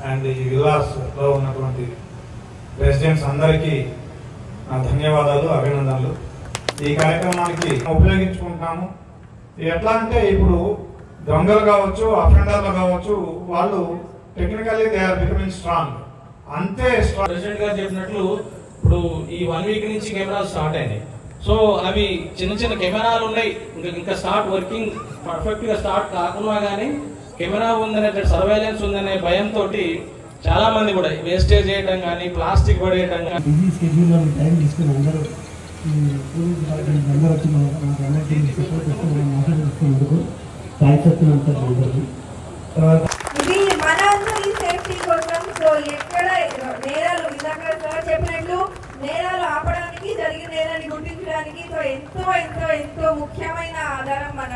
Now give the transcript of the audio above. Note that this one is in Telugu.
అండ్ ఈ విలాస్లో ఉన్నటువంటి రెసిడెంట్స్ అందరికీ నా ధన్యవాదాలు, అభినందనలు. ఈ కార్యక్రమానికి ఉపయోగించుకుంటాము. ఎట్లా అంటే ఇప్పుడు దొంగలు కావచ్చు, అఫెండర్లు కావచ్చు, వాళ్ళు technically they are becoming strong. అంతే ప్రెసిడెంట్ గారు చెప్పినట్లు ఇప్పుడు ఈ 1 వీక్ నుంచి కెమెరాలు స్టార్ట్ అయినాయి. సో అవి చిన్న చిన్న కెమెరాలు ఉన్నాయి, ఇంకా స్టార్ట్ వర్కింగ్ పర్ఫెక్ట్ గా స్టార్ట్ కాకుండా కానీ కెమెరా ఉందనే సర్వేలెన్స్ ఉందనే భయంతో చాలా మంది కూడా వేస్టేజ్ చేయడం కానీ ప్లాస్టిక్ పడేయడం కానీ బిజీ షెడ్యూల్లో టైం తీసుకుని అందరూ వచ్చి అందరికీ సపోర్ట్ చేస్తున్న మాట్లాడుతున్నందుకు థ్యాంక్స్ చెప్తున్నాను అందరికీ. ఇది మన అందరి సేఫ్టీ కోసం. సో ఎక్కడ నేరాలు ఇందాక సార్ చెప్పినట్లు నేరాలు ఆపడానికి, జరిగిన నేరాన్ని గుర్తించడానికి సో ఎంతో ఎంతో ఎంతో ముఖ్యమైన ఆధారం మన